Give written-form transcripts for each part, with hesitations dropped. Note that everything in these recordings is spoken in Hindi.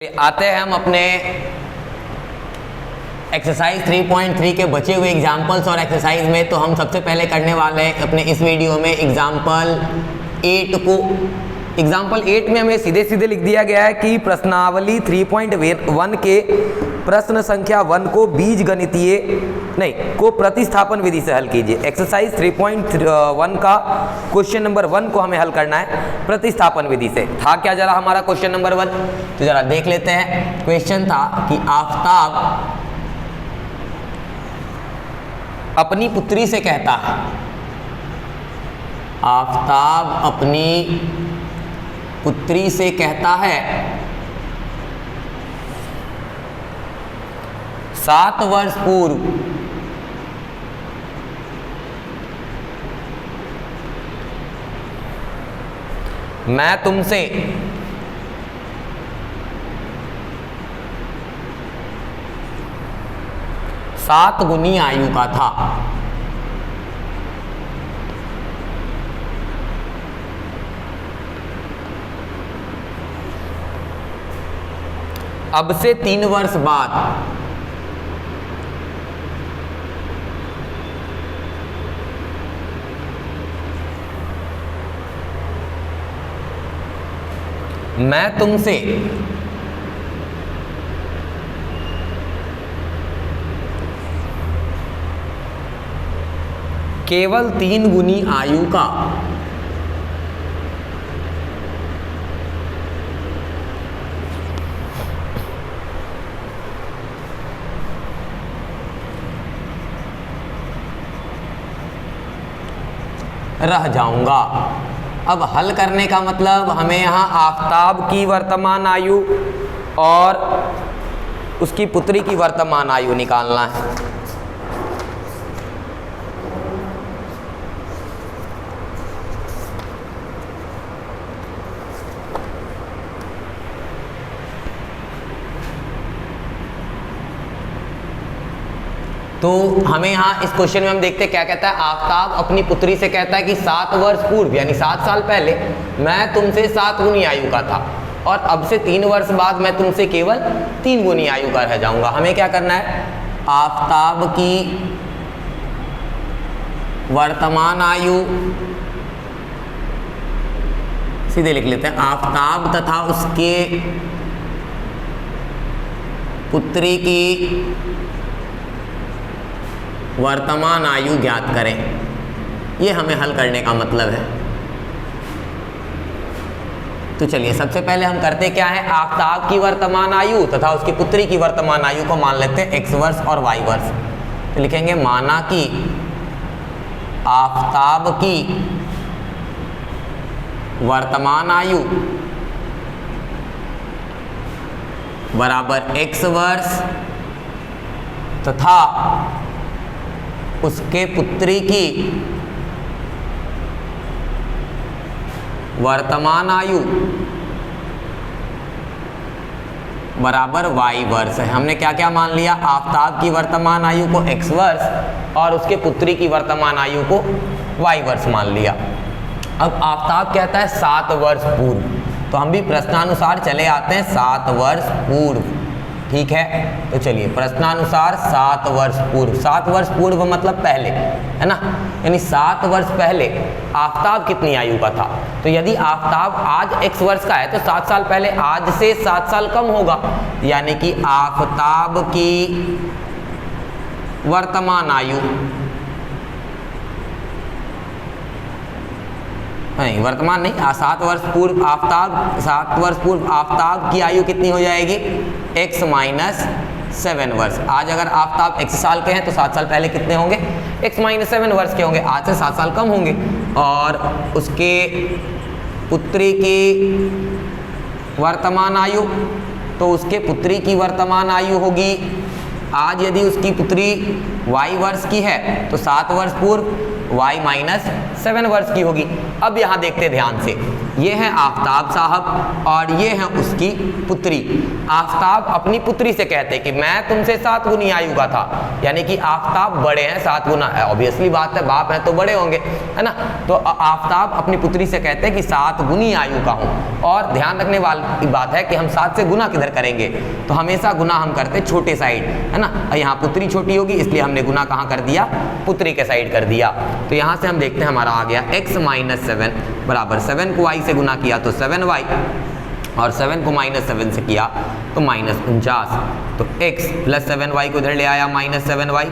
आते हैं हम अपने एक्सरसाइज 3.3 के बचे हुए एग्जाम्पल्स और एक्सरसाइज में। तो हम सबसे पहले करने वाले हैं अपने इस वीडियो में एग्जाम्पल 8 को। एग्जाम्पल 8 में हमें सीधे सीधे लिख दिया गया है कि प्रश्नावली 3.1 के प्रश्न संख्या 1 को को प्रतिस्थापन विधि से हल कीजिए। एक्सरसाइज 3.1 का क्वेश्चन नंबर 1 को हमें हल करना है प्रतिस्थापन विधि से। था क्या जरा हमारा क्वेश्चन नंबर 1, तो जरा देख लेते हैं। क्वेश्चन था कि आफताब अपनी पुत्री से कहता है, आफताब अपनी पुत्री से कहता है 7 वर्ष पूर्व मैं तुमसे सात गुनी आयु का था। अब से 3 वर्ष बाद मैं तुमसे केवल 3 गुनी आयु का रह जाऊंगा। अब हल करने का मतलब हमें यहाँ आफताब की वर्तमान आयु और उसकी पुत्री की वर्तमान आयु निकालना है। तो हमें यहाँ इस क्वेश्चन में हम देखते हैं क्या कहता है। आफताब अपनी पुत्री से कहता है कि 7 वर्ष पूर्व यानी 7 साल पहले मैं तुमसे 7 गुनी आयु का था और अब से 3 वर्ष बाद मैं तुमसे केवल 3 गुनी आयु का रह जाऊंगा। हमें क्या करना है, आफताब की वर्तमान आयु सीधे लिख लेते हैं, आफताब तथा उसके पुत्री की वर्तमान आयु ज्ञात करें। ये हमें हल करने का मतलब है। तो चलिए सबसे पहले हम करते क्या है, आफताब की वर्तमान आयु तथा उसकी पुत्री की वर्तमान आयु को मान लेते हैं x वर्ष और y वर्ष। तो लिखेंगे माना कि आफताब की वर्तमान आयु बराबर x वर्ष तथा उसके पुत्री की वर्तमान आयु बराबर y वर्ष है। हमने क्या क्या मान लिया, आफताब की वर्तमान आयु को x वर्ष और उसके पुत्री की वर्तमान आयु को y वर्ष मान लिया। अब आफताब कहता है 7 वर्ष पूर्व, तो हम भी प्रश्नानुसार चले आते हैं 7 वर्ष पूर्व। ठीक है, तो चलिए प्रश्नानुसार 7 वर्ष पूर्व, 7 वर्ष पूर्व मतलब पहले, है ना, यानी 7 वर्ष पहले आफताब कितनी आयु का था। तो यदि आफताब आज x वर्ष का है तो 7 साल पहले आज से 7 साल कम होगा, यानी कि आफताब की वर्तमान आयु नहीं, वर्तमान नहीं, 7 वर्ष पूर्व आफताब की आयु कितनी हो जाएगी, x माइनस 7 वर्ष। आज अगर आफताब x साल के हैं तो 7 साल पहले कितने होंगे, x माइनस 7 वर्ष के होंगे, आज से 7 साल कम होंगे। और उसके पुत्री की वर्तमान आयु, तो उसके पुत्री की वर्तमान आयु होगी, आज यदि उसकी पुत्री y वर्ष की है तो 7 वर्ष पूर्व y माइनस 7 वर्ष की होगी। अब यहाँ देखते ध्यान से, ये है आफताब साहब और ये है उसकी पुत्री। आफताब अपनी पुत्री से कहते कि मैं तुमसे 7 गुनी आयु का था, यानी कि आफताब बड़े हैं 7 गुना, ऑब्वियसली बात है, बाप है तो बड़े होंगे, है ना। तो आफताब अपनी पुत्री से कहते हैं कि 7 गुनी आयु का हूँ। और ध्यान रखने वाली बात है कि हम 7 से गुना किधर करेंगे, तो हमेशा गुना हम करते छोटे साइड, है ना। यहाँ पुत्री छोटी होगी इसलिए हमने गुना कहाँ कर दिया, पुत्री के साइड कर दिया। तो यहाँ से हम देखते हैं हमारा आ गया x माइनस 7 बराबर 7 को y से गुना किया तो 7y और 7 को माइनस 7 से किया तो माइनस 49। तो x प्लस 7y को इधर ले आया माइनस 7y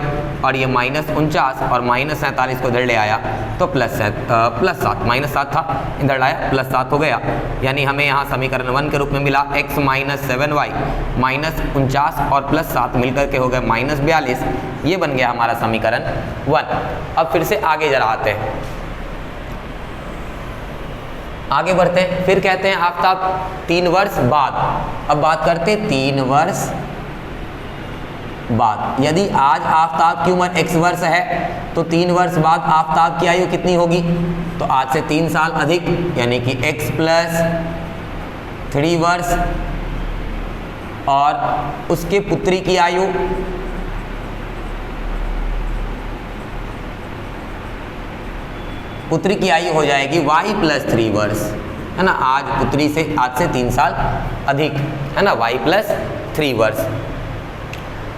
और ये माइनस 49 और माइनस 47 को इधर ले आया तो प्लस 7, माइनस 7 था इधर लाया प्लस 7 हो गया। यानी हमें यहाँ समीकरण 1 के रूप में मिला x माइनस 7y माइनस 49 और प्लस 7 मिलकर के हो गए माइनस 42। ये बन गया हमारा समीकरण 1। अब फिर से आगे जरा आते हैं, आगे बढ़ते हैं। फिर कहते हैं आफताब 3 वर्ष बाद, अब बात करते हैं 3 वर्ष बाद। यदि आज आफताब की उम्र x वर्ष है तो 3 वर्ष बाद आफताब की आयु कितनी होगी, तो आज से 3 साल अधिक, यानी कि x प्लस 3 वर्ष और उसके पुत्री की आयु पुत्री की आयु हो जाएगी y प्लस 3 वर्ष, है ना। आज पुत्री से आज से 3 साल अधिक, है ना, y प्लस 3 वर्ष।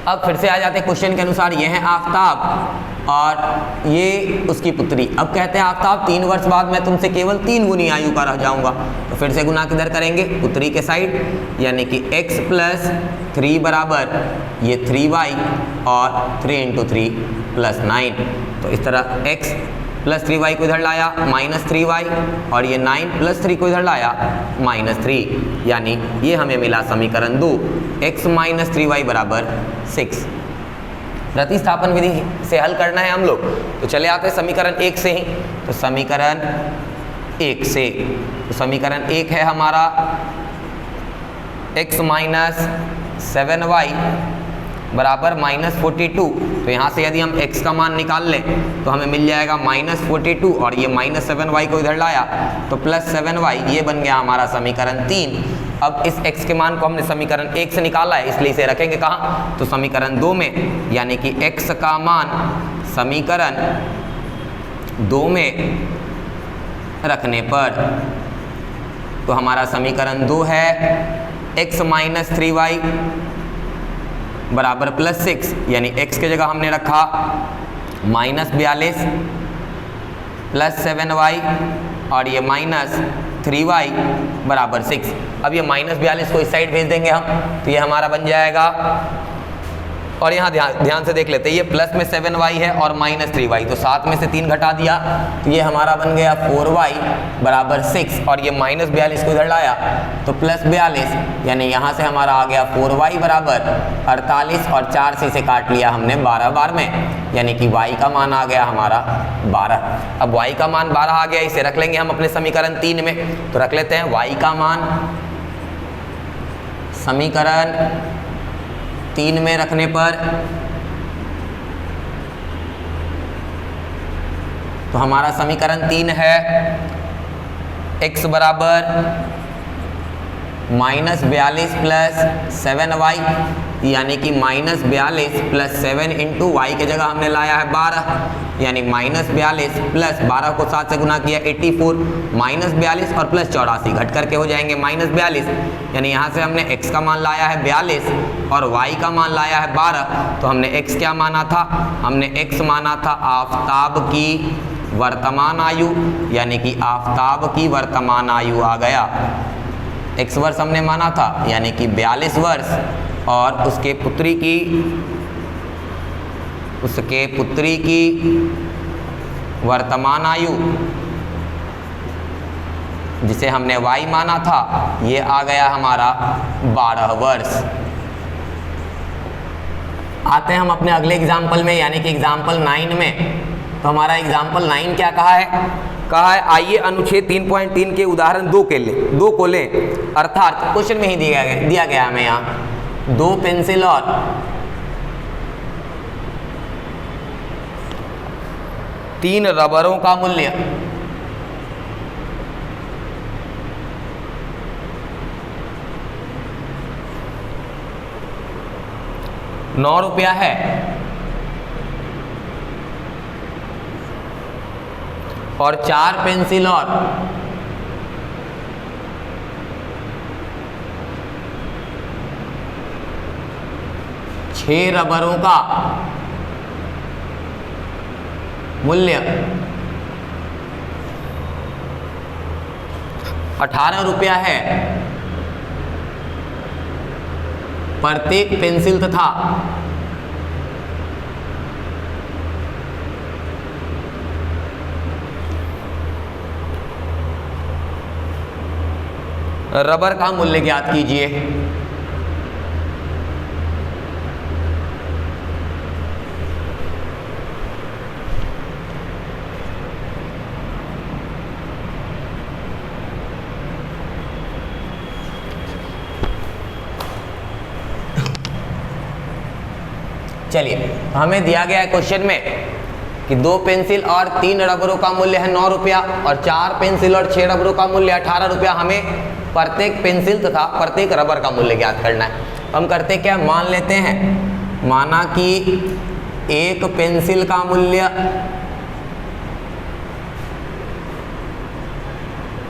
अब फिर से आ जाते हैं क्वेश्चन के अनुसार, ये है आफताब और ये उसकी पुत्री। अब कहते हैं आफताब 3 वर्ष बाद मैं तुमसे केवल 3 गुनी आयु का रह जाऊंगा, तो फिर से गुना किधर करेंगे, पुत्री के साइड, यानी कि x प्लस 3 बराबर ये 3y और 3 इंटू 3 प्लस 9। तो इस तरह x प्लस 3y को इधर लाया माइनस 3y और ये 9 प्लस 3 को इधर लाया माइनस 3, यानी ये हमें मिला समीकरण 2 x माइनस 3y बराबर 6। प्रतिस्थापन विधि से हल करना है हम लोग, तो चले आते हैं समीकरण 1 से ही। तो समीकरण 1 से, तो समीकरण 1 है हमारा x माइनस 7y बराबर माइनस 42। तो यहाँ से यदि हम x का मान निकाल लें तो हमें मिल जाएगा माइनस 42 और ये माइनस 7y को इधर लाया तो प्लस 7y, ये बन गया हमारा समीकरण 3। अब इस x के मान को हमने समीकरण 1 से निकाला है इसलिए इसे रखेंगे कहाँ, तो समीकरण 2 में, यानी कि x का मान समीकरण 2 में रखने पर तो हमारा समीकरण 2 है x माइनस 3y बराबर प्लस 6, यानी x की जगह हमने रखा माइनस 42 प्लस 7y और ये माइनस 3y बराबर 6। अब ये माइनस 42 को इस साइड भेज देंगे हम, तो ये हमारा बन जाएगा, और यहाँ ध्यान से देख लेते हैं, ये प्लस में 7y है और माइनस 3y, तो 7 में से 3 घटा दिया तो ये हमारा बन गया 4y बराबर 6 और ये माइनस 42 को इधर लाया तो प्लस 42, यानी यहाँ से हमारा आ गया 4y बराबर 48 और 4 से काट लिया हमने 12 बार में, यानी कि y का मान आ गया हमारा 12। अब y का मान 12 आ गया, इसे रख लेंगे हम अपने समीकरण 3 में। तो रख लेते हैं y का मान समीकरण 3 में रखने पर तो हमारा समीकरण 3 है x बराबर माइनस 42 प्लस 7y, यानी कि माइनस 42 प्लस 7 इंटू वाई की जगह हमने लाया है 12, यानी माइनस 42 प्लस 12 को 7 से गुना किया 84, माइनस 42 और प्लस 84 घट करके हो जाएंगे माइनस 42, यानी यहाँ से हमने x का मान लाया है 42 और y का मान लाया है 12। तो हमने x क्या माना था, हमने x माना था आफताब की वर्तमान आयु, यानी कि आफताब की वर्तमान आयु आ गया, x वर्ष हमने माना था यानी कि 42 वर्ष, और उसके पुत्री की वर्तमान आयु जिसे हमने y माना था ये आ गया हमारा 12 वर्ष। आते हैं हम अपने अगले एग्जाम्पल में, यानी कि एग्जाम्पल 9 में। तो हमारा एग्जाम्पल 9 क्या कहा है, आइए अनुच्छेद 3.3 के उदाहरण 2 को लें, अर्थात क्वेश्चन में ही दिया गया हमें यहाँ 2 पेंसिल और 3 रबरों का मूल्य 9 रुपया है और 4 पेंसिल और 6 रबरों का मूल्य 18 रुपया है। प्रत्येक पेंसिल तथा रबर का मूल्य ज्ञात कीजिए। चलिए, हमें दिया गया है क्वेश्चन में कि 2 पेंसिल और 3 रबरों का मूल्य है 9 रुपया और 4 पेंसिल और 6 रबरों का मूल्य 18 रुपया। हमें प्रत्येक पेंसिल तथा प्रत्येक रबर का मूल्य ज्ञात करना है। हम करते क्या, मान लेते हैं, माना कि एक पेंसिल का मूल्य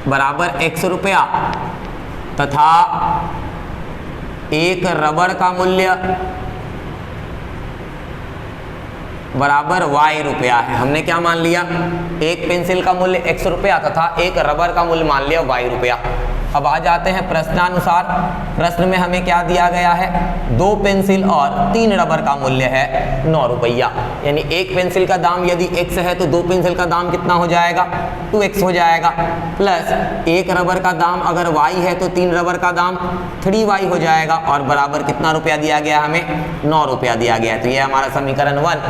बराबर x रुपया तथा एक रबर का मूल्य बराबर y रुपया है। हमने क्या मान लिया, एक पेंसिल का मूल्य x रुपया तथा एक रबर का मूल्य मान लिया y रुपया। अब आ जाते हैं प्रश्नानुसार। प्रश्न में हमें क्या दिया गया है, 2 पेंसिल और 3 रबर का मूल्य है 9 रुपया। यानी एक पेंसिल का दाम यदि x है तो 2 पेंसिल का दाम कितना हो जाएगा, 2x हो जाएगा, प्लस एक रबर का दाम अगर y है तो 3 रबर का दाम 3y हो जाएगा और बराबर कितना रुपया दिया गया, हमें 9 रुपया दिया गया है। तो यह हमारा समीकरण 1।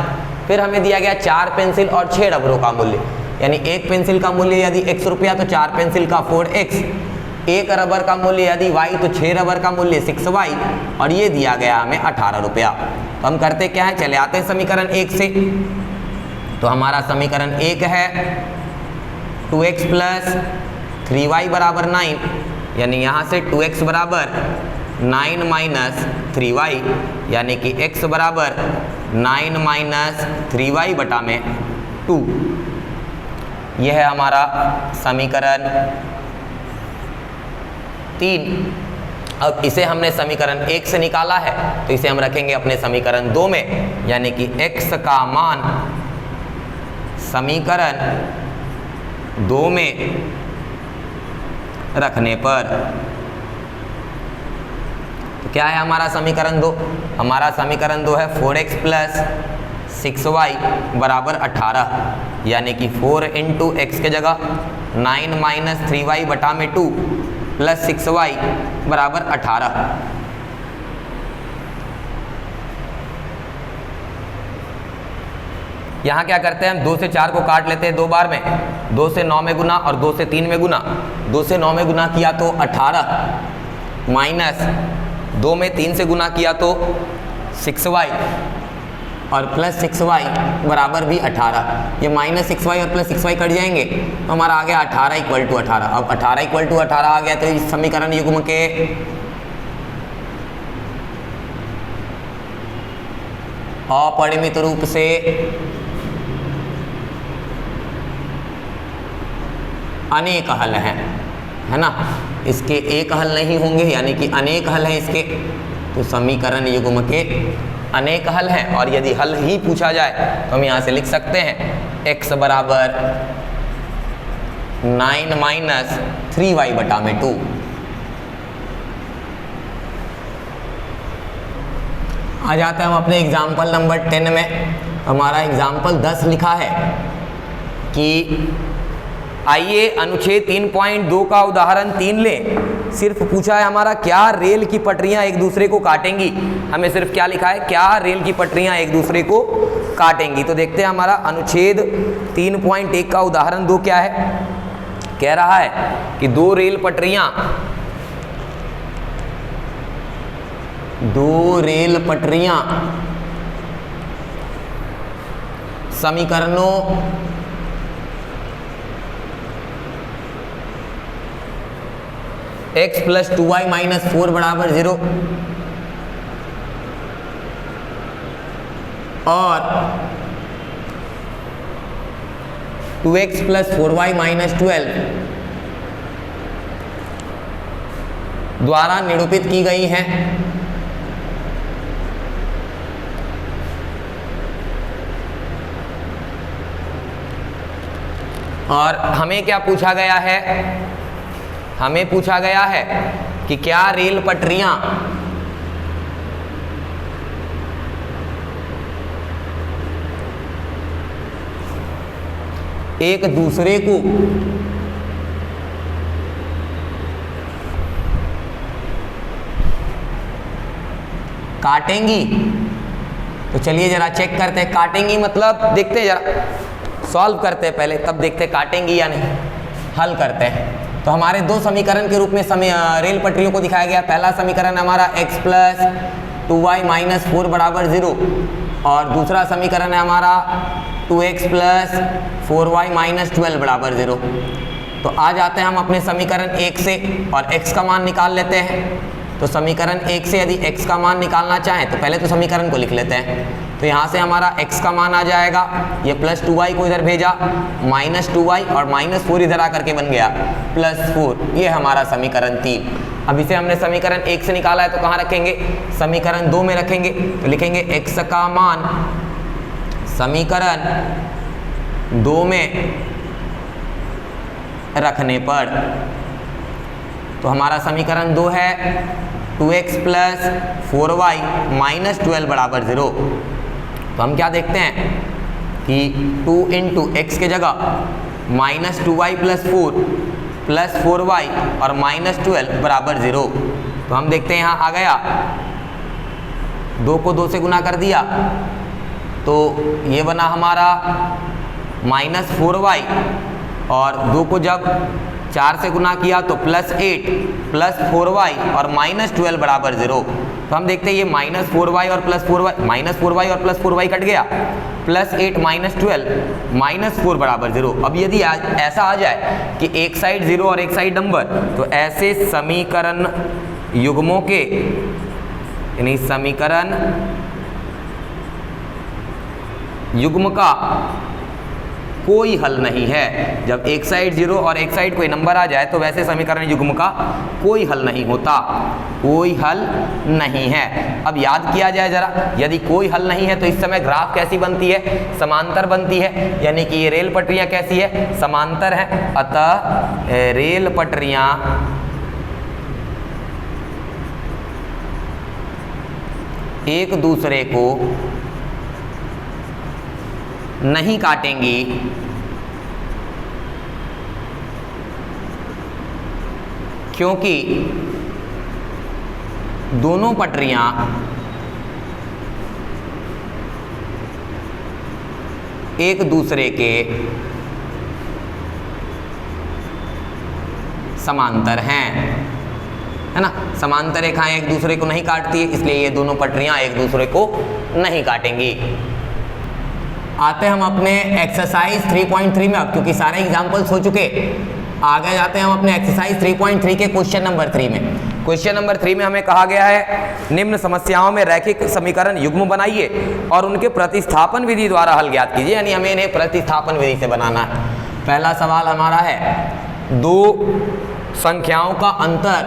फिर हमें दिया गया 4 पेंसिल और 6 रबरों का मूल्य, यानी एक पेंसिल का मूल्य यदि x रुपया तो 4 पेंसिल का 4x, एक रबर का मूल्य यदि y तो 6 रबर का मूल्य 6y और ये दिया गया हमें 18 रुपया। तो हम करते क्या है, चले आते हैं समीकरण 1 से। तो हमारा समीकरण 1 है 2x प्लस 3y बराबर 9, यानी यहाँ से 2x बराबर 9 माइनस 3y, यानी कि x बराबर 9 माइनस 3y बटा में 2। यह है हमारा समीकरण 3। अब इसे हमने समीकरण 1 से निकाला है तो इसे हम रखेंगे अपने समीकरण 2 में, यानी कि x का मान समीकरण 2 में रखने पर तो क्या है हमारा समीकरण 2, हमारा समीकरण 2 है 4x प्लस 6y बराबर 18, यानी कि 4 इंटू एक्स के जगह 9 माइनस 3y बटा में 2 प्लस 6y बराबर 18। यहाँ क्या करते हैं हम, 2 से 4 को काट लेते हैं 2 बार में, 2 से 9 में गुना और 2 से 3 में गुना। 2 से 9 में गुना किया तो 18 माइनस 2 में 3 से गुना किया तो 6y और प्लस 6y बराबर भी 18। ये माइनस 6y और प्लस 6y कट जाएंगे तो हमारा आ गया 18 इक्वल टू 18। अब 18 इक्वल टू 18 आ गया तो इस समीकरण युग्म के अपरिमित रूप से अनेक हल हैं, है ना। इसके एक हल नहीं होंगे, यानी कि अनेक हल हैं इसके, तो समीकरण युग्म के अनेक हल हैं। और यदि हल ही पूछा जाए तो हम यहाँ से लिख सकते हैं x बराबर 9 माइनस 3y बटा में 2। आ जाते हैं हम अपने एग्जाम्पल नंबर 10 में। हमारा एग्जाम्पल 10 लिखा है कि आइए अनुच्छेद 3.2 का उदाहरण 3 लें। सिर्फ पूछा है हमारा क्या रेल की पटरियां एक दूसरे को काटेंगी। हमें सिर्फ क्या लिखा है, क्या रेल की पटरियां एक दूसरे को काटेंगी। तो देखते हैं हमारा अनुच्छेद 3.1 का उदाहरण 2 क्या है। कह रहा है कि दो रेल समीकरणों x प्लस 2y माइनस 4 बराबर 0 और 2x प्लस 4y माइनस 12 द्वारा निरूपित की गई हैं। और हमें क्या पूछा गया है? हमें पूछा गया है कि क्या रेल पटरियां एक दूसरे को काटेंगी? तो चलिए जरा चेक करते हैं। काटेंगी मतलब देखते हैं, जरा सॉल्व करते हैं पहले, तब देखते हैं काटेंगी या नहीं। हल करते हैं। तो हमारे दो समीकरण के रूप में रेल पटरियों को दिखाया गया। पहला समीकरण हमारा x प्लस 2y माइनस 4 बराबर 0 और दूसरा समीकरण है हमारा 2x प्लस 4y माइनस 12 बराबर 0। तो आ जाते हैं हम अपने समीकरण 1 से और x का मान निकाल लेते हैं। तो समीकरण 1 से यदि x का मान निकालना चाहें तो पहले तो समीकरण को लिख लेते हैं। तो यहाँ से हमारा x का मान आ जाएगा, ये प्लस 2y को इधर भेजा, माइनस 2y और माइनस 4 इधर आकर के बन गया प्लस 4। ये हमारा समीकरण 3। अब इसे हमने समीकरण 1 से निकाला है तो कहाँ रखेंगे? समीकरण 2 में रखेंगे। तो लिखेंगे x का मान समीकरण 2 में रखने पर, तो हमारा समीकरण 2 है 2x प्लस 4y माइनस 12 बराबर 0। तो हम क्या देखते हैं कि 2 इंटू एक्स के जगह minus 2y plus 4 plus 4y और माइनस 12 बराबर 0। तो हम देखते हैं यहाँ आ गया, 2 को 2 से गुना कर दिया तो ये बना हमारा माइनस 4y और 2 को जब 4 से गुना किया तो प्लस 8 प्लस 4y और माइनस 12 बराबर 0। तो हम देखते हैं ये माइनस 4y और प्लस 4y, माइनस 4y और प्लस 4y कट गया, प्लस 8 माइनस 12 माइनस 4 बराबर 0। अब यदि ऐसा आ जाए कि एक साइड 0 और एक साइड नंबर, तो ऐसे समीकरण युग्मों के, यानी समीकरण युग्म का कोई हल नहीं है। जब एक साइड 0 और एक साइड कोई नंबर आ जाए तो वैसे समीकरण युग्म का कोई हल नहीं होता, कोई हल नहीं है। अब याद किया जाए जरा, यदि कोई हल नहीं है तो इस समय ग्राफ कैसी बनती है? समांतर बनती है, यानी कि ये रेल पटरियां कैसी है? समांतर है। अतः रेल पटरियां एक दूसरे को नहीं काटेंगी, क्योंकि दोनों पटरियां एक दूसरे के समांतर हैं, है ना। समांतर रेखाएं एक दूसरे को नहीं काटती है, इसलिए ये दोनों पटरियां एक दूसरे को नहीं काटेंगी। आते हम अपने एक्सरसाइज 3.3 में। अब क्योंकि सारे एग्जाम्पल्स हो चुके, आगे जाते हैं हम अपने एक्सरसाइज 3.3 के क्वेश्चन नंबर 3 में। क्वेश्चन नंबर 3 में हमें कहा गया है निम्न समस्याओं में रैखिक समीकरण युग्म बनाइए और उनके प्रतिस्थापन विधि द्वारा हल ज्ञात कीजिए, यानी हमें इन्हें प्रतिस्थापन विधि से बनाना है। पहला सवाल हमारा है, दो संख्याओं का अंतर,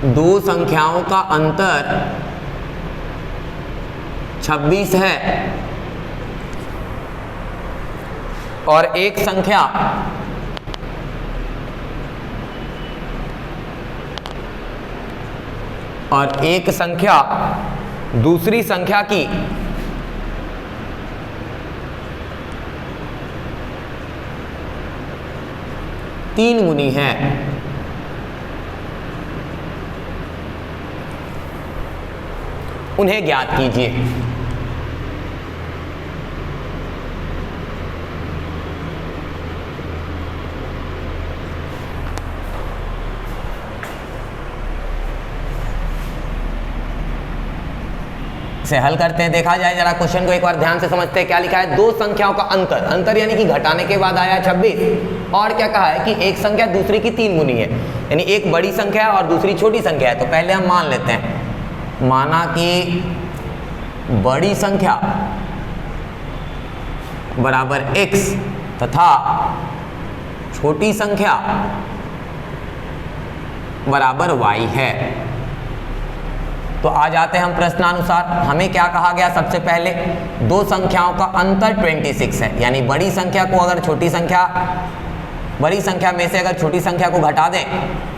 दो संख्याओं का अंतर 26 है और एक संख्या दूसरी संख्या की 3 गुनी है। उन्हें ज्ञात कीजिए। इसे हल करते हैं। देखा जाए जरा क्वेश्चन को एक बार ध्यान से समझते हैं। क्या लिखा है? दो संख्याओं का अंतर, अंतर यानी कि घटाने के बाद आया 26 और क्या कहा है कि एक संख्या दूसरी की 3 गुनी है, यानी एक बड़ी संख्या है और दूसरी छोटी संख्या है। तो पहले हम मान लेते हैं, माना कि बड़ी संख्या बराबर x तथा छोटी संख्या बराबर y है। तो आ जाते हैं हम प्रश्नानुसार। हमें क्या कहा गया, सबसे पहले दो संख्याओं का अंतर 26 है, यानी बड़ी संख्या को अगर बड़ी संख्या में से अगर छोटी संख्या को घटा दें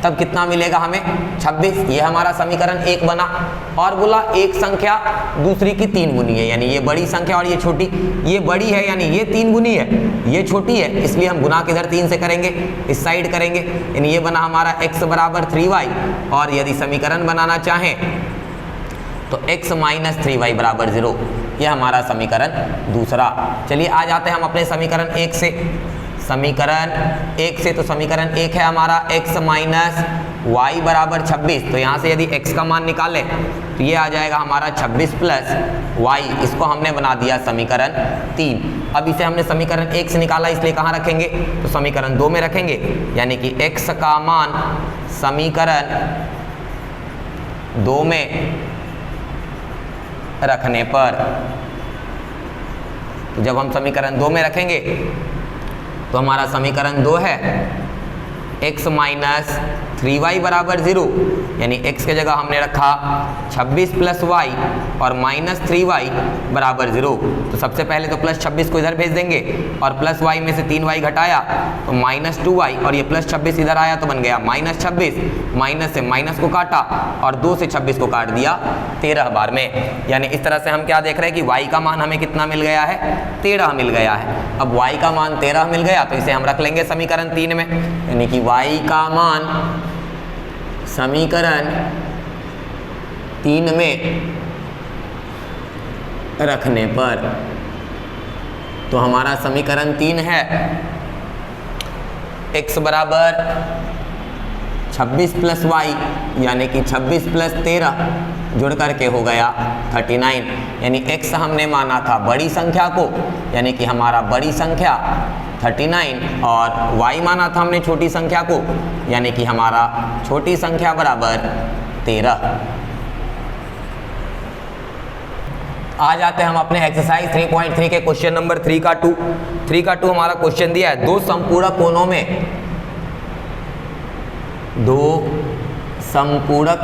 तब कितना मिलेगा हमें, 26। ये हमारा समीकरण 1 बना। और बोला एक संख्या दूसरी की 3 गुनी है, यानी ये बड़ी संख्या और ये छोटी, ये बड़ी है यानी ये 3 गुनी है, ये छोटी है, इसलिए हम गुना किधर 3 से करेंगे, इस साइड करेंगे। यानी ये बना हमारा x बराबर 3y। और यदि समीकरण बनाना चाहें तो x माइनस 3y बराबर 0, यह हमारा समीकरण दूसरा। चलिए आ जाते हैं हम अपने समीकरण 1 से। समीकरण 1 से, तो समीकरण 1 है हमारा x माइनस y बराबर 26। तो यहाँ से यदि x का मान निकालें तो ये आ जाएगा हमारा 26 प्लस y, इसको हमने बना दिया समीकरण 3। अब इसे हमने समीकरण 1 से निकाला, इसलिए कहाँ रखेंगे, तो समीकरण 2 में रखेंगे। यानी कि x का मान समीकरण 2 में रखने पर, तो जब हम समीकरण 2 में रखेंगे तो हमारा समीकरण 2 है x माइनस 3y बराबर 0, यानी x के जगह हमने रखा 26 प्लस y और माइनस 3y बराबर 0। तो सबसे पहले तो प्लस 26 को इधर भेज देंगे और प्लस y में से 3y घटाया तो माइनस 2y, और ये प्लस 26 इधर आया तो बन गया माइनस 26। माइनस से माइनस को काटा और 2 से 26 को काट दिया 13 बार में। यानी इस तरह से हम क्या देख रहे हैं कि y का मान हमें कितना मिल गया है, 13 मिल गया है। अब y का मान 13 मिल गया तो इसे हम रख लेंगे समीकरण 3 में। यानी कि y का मान समीकरण 3 में रखने पर, तो हमारा समीकरण 3 है x बराबर 26 प्लस y, यानी कि 26 प्लस 13 जुड़ करके हो गया 39। यानी x हमने माना था बड़ी संख्या को, यानी कि हमारा बड़ी संख्या 39, और y माना था हमने छोटी संख्या को, यानी कि हमारा छोटी संख्या बराबर 13। आ जाते हैं हम अपने एक्सरसाइज 3.3 के क्वेश्चन नंबर 3 का 2 हमारा क्वेश्चन दिया है। दो संपूरक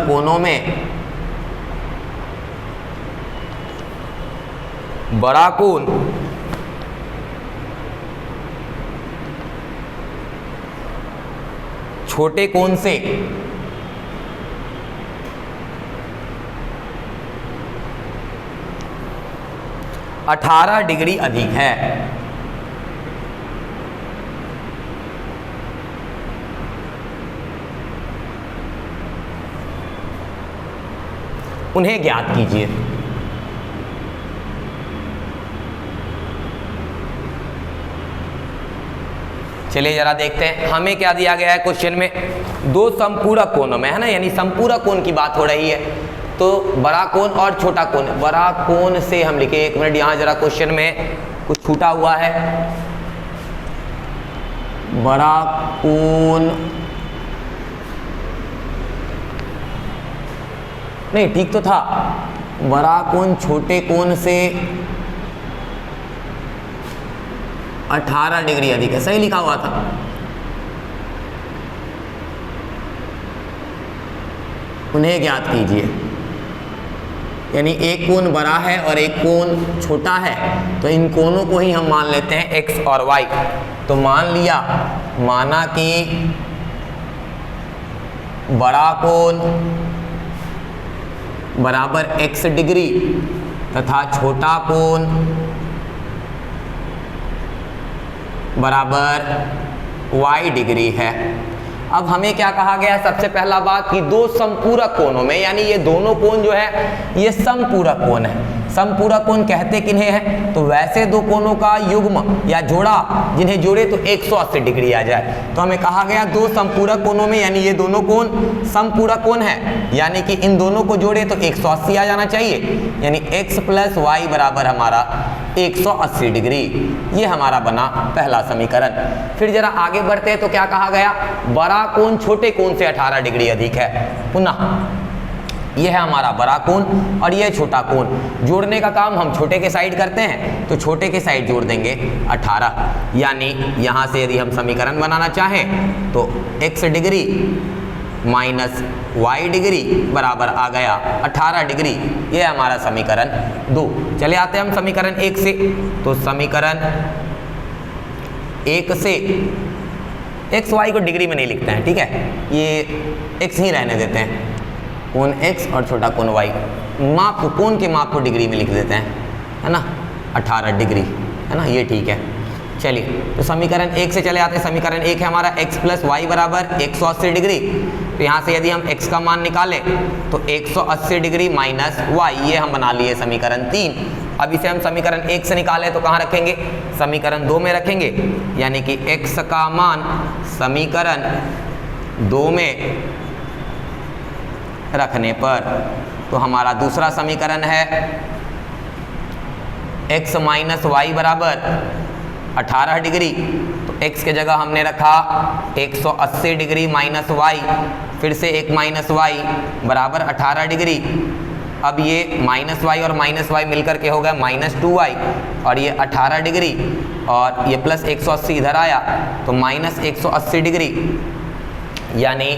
कोनों में बड़ा कोण छोटे कोण से 18 डिग्री अधिक है। उन्हें ज्ञात कीजिए। चलिए जरा देखते हैं हमें क्या दिया गया है क्वेश्चन में। दो संपूरक कोणों में, है ना, यानी संपूरक कोण की बात हो रही है। तो बड़ा कोण और छोटा कोण, बड़ा कोण से हम लिखे, एक मिनट यहाँ जरा क्वेश्चन में कुछ छूटा हुआ है। बड़ा कोण नहीं, ठीक तो था, बड़ा कोण छोटे कोण से 18 डिग्री अधिक है, सही लिखा हुआ था। उन्हें ज्ञात कीजिए, यानी एक कोण बड़ा है और एक कोण छोटा है, तो इन कोणों को ही हम मान लेते हैं x और y। तो मान लिया, माना कि बड़ा कोण बराबर x डिग्री तथा छोटा कोण बराबर y डिग्री है। अब हमें क्या कहा गया है, सबसे पहला बात कि दो संपूरक कोणों में, यानी ये दोनों कोण जो है ये संपूरक कोण है। समपूरक कोण कहते किन्हें हैं? तो वैसे दो कोणों का युग्म या जोड़ा जिन्हें जोड़े तो 180 डिग्री आ जाए। तो हमें कहा गया दो समपूरक कोणों में, यानी ये दोनों कोण समपूरक कोण है, यानी कि इन दोनों को जोड़े तो 180 आ जाना चाहिए, यानी x + y बराबर हमारा 180 डिग्री। ये हमारा बना पहला समीकरण। फिर जरा आगे बढ़ते हैं तो क्या कहा गया? बड़ा कोण छोटे कोण से 18 डिग्री अधिक है। पुनः यह है हमारा बड़ा कोण और यह छोटा कोण। जोड़ने का काम हम छोटे के साइड करते हैं, तो छोटे के साइड जोड़ देंगे 18, यानी यहाँ से यदि हम समीकरण बनाना चाहें तो x degree minus y degree बराबर आ गया 18 डिग्री। यह हमारा समीकरण 2। चले आते हैं हम समीकरण 1 से। तो समीकरण 1 से x y को डिग्री में नहीं लिखते हैं, ठीक है, ये x ही रहने देते हैं। कोण x और छोटा कोण y, माप को, कोण के माप को डिग्री में लिख देते हैं, है ना, 18 डिग्री, है ना, ये ठीक है। चलिए तो समीकरण 1 से चले आते हैं। समीकरण 1 है हमारा x + y बराबर 180 डिग्री। तो यहाँ से यदि हम x का मान निकालें तो 180 डिग्री माइनस y, ये हम बना लिए समीकरण 3। अब इसे हम समीकरण 1 से निकालें तो कहाँ रखेंगे? समीकरण 2 में रखेंगे, यानी कि x का मान समीकरण 2 में रखने पर तो हमारा दूसरा समीकरण है x माइनस वाई बराबर 18 डिग्री। तो x के जगह हमने रखा 180 डिग्री माइनस वाई, फिर से एक माइनस वाई बराबर 18 डिग्री। अब ये माइनस वाई और माइनस वाई मिलकर के हो गया -2y, और ये 18 डिग्री और ये प्लस 180 इधर आया तो -180 डिग्री, यानी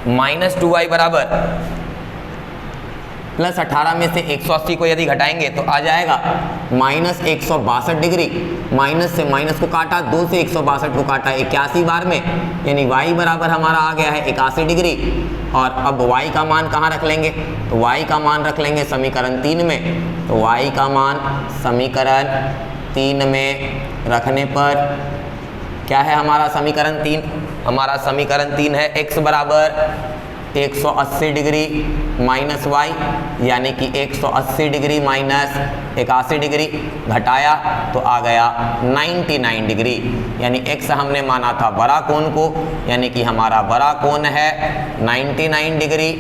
-2y बराबर प्लस 18 में से 180 को यदि घटाएंगे तो आ जाएगा -162 डिग्री। माइनस से माइनस को काटा, 2 से 162 को काटा 81 बार में, यानी y बराबर हमारा आ गया है 81 डिग्री। और अब y का मान कहाँ रख लेंगे? तो y का मान रख लेंगे समीकरण 3 में। तो y का मान समीकरण 3 में रखने पर क्या है हमारा समीकरण 3? हमारा समीकरण 3 है x बराबर 180 डिग्री माइनस y, यानी कि 180 डिग्री माइनस 81 डिग्री, घटाया तो आ गया 99 डिग्री। यानी x हमने माना था बड़ा कोण को, यानी कि हमारा बड़ा कोण है 99 डिग्री,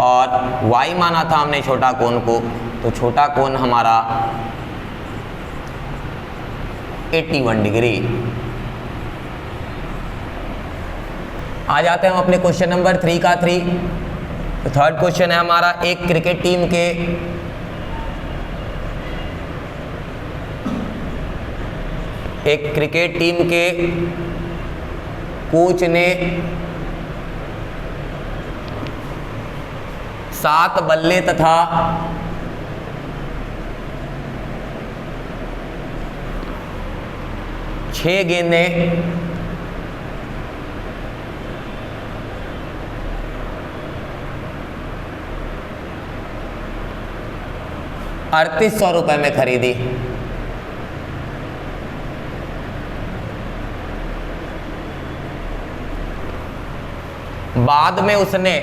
और y माना था हमने छोटा कोण को, तो छोटा कोण हमारा 81 डिग्री। आ जाते हैं हम अपने क्वेश्चन नंबर 3 का 3। तो थर्ड क्वेश्चन है हमारा, एक क्रिकेट टीम के कोच ने 7 बल्ले तथा 6 गेंदें ₹3800 में खरीदी। बाद में उसने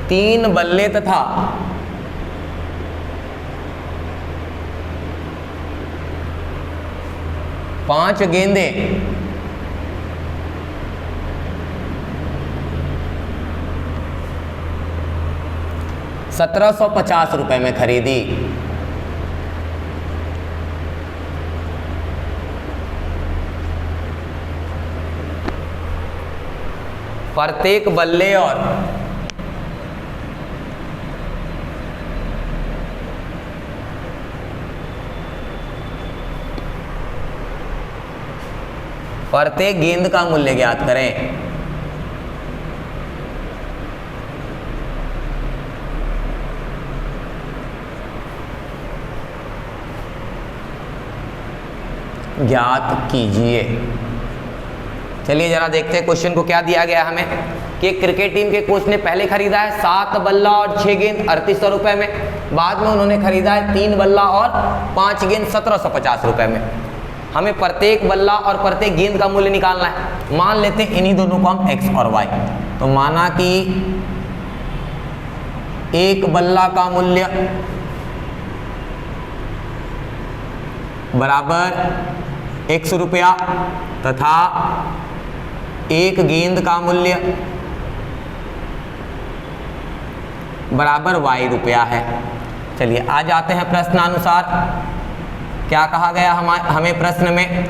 तीन बल्ले तथा 5 गेंदें ₹1750 में खरीदी। प्रत्येक बल्ले और प्रत्येक गेंद का मूल्य ज्ञात करें। ज्ञात कीजिए। चलिए जरा देखते हैं क्वेश्चन को क्या दिया गया हमें कि क्रिकेट टीम के कोच ने पहले खरीदा है 7 बल्ला और 6 गेंद ₹3800 में, बाद में उन्होंने खरीदा है 3 बल्ला और 5 गेंद ₹1750 में। हमें प्रत्येक बल्ला और प्रत्येक गेंद का मूल्य निकालना है। मान लेते हैं इन्हीं दोनों को हम x और y। तो माना कि एक बल्ला का मूल्य बराबर x रुपया तथा एक गेंद का मूल्य बराबर y रुपया है। चलिए आ जाते हैं प्रश्नानुसार। क्या कहा गया हमें प्रश्न में,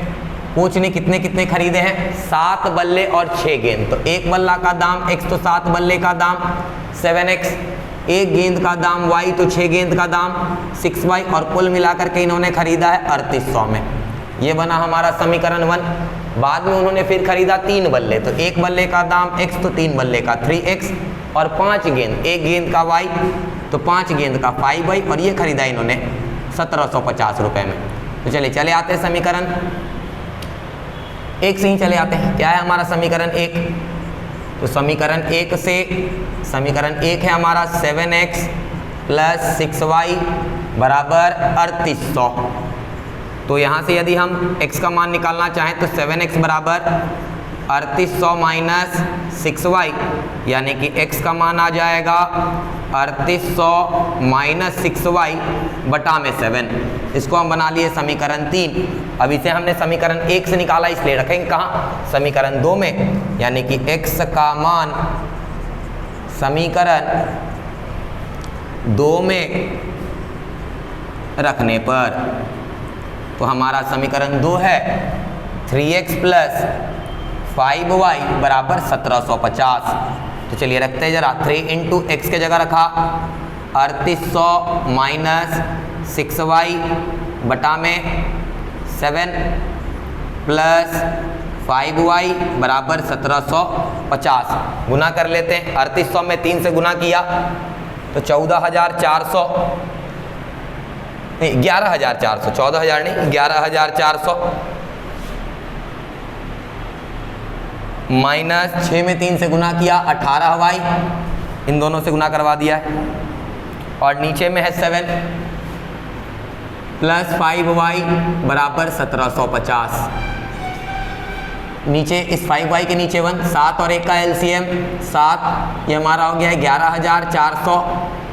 कोच ने कितने कितने खरीदे हैं, 7 बल्ले और 6 गेंद। तो एक बल्ला का दाम x, तो 7 बल्ले का दाम 7x, एक गेंद का दाम y, तो 6 गेंद का दाम 6y, और कुल मिलाकर के इन्होंने खरीदा है 3800 में। ये बना हमारा समीकरण 1। बाद में उन्होंने फिर खरीदा 3 बल्ले, तो एक बल्ले का दाम x, तो 3 बल्ले का 3x, और 5 गेंद, एक गेंद का y, तो 5 गेंद का 5y, और ये खरीदा इन्होंने 1750 रुपये में। तो चलिए चले आते हैं समीकरण 1 से ही चले आते हैं। क्या है हमारा समीकरण 1? तो समीकरण 1 से, समीकरण 1 है हमारा 7x प्लस 6y बराबर 3800। तो यहाँ से यदि हम x का मान निकालना चाहें तो 7x बराबर 3800 माइनस 6y, यानी कि x का मान आ जाएगा 3800 माइनस 6y बटा में 7। इसको हम बना लिए समीकरण 3। अब इसे हमने समीकरण 1 से निकाला, इसलिए रखेंगे कहाँ, समीकरण 2 में, यानी कि x का मान समीकरण 2 में रखने पर, तो हमारा समीकरण 2 है 3x प्लस 5y बराबर 1750। तो चलिए रखते हैं जरा, 3 इंटू एक्स के जगह रखा 3800 माइनस 6y बटा में 7 प्लस 5y बराबर 1750। गुना कर लेते हैं, 3800 में 3 से गुना किया तो 14400, नहीं 11400, 14000 नहीं 11400, माइनस 6 में 3 से गुना किया 18y, इन दोनों से गुना करवा दिया है, और नीचे में है 7 प्लस 5y बराबर 1750। नीचे इस 5y के नीचे 1, 7 और 1 का एलसीएम 7, ये हमारा हो गया है 11400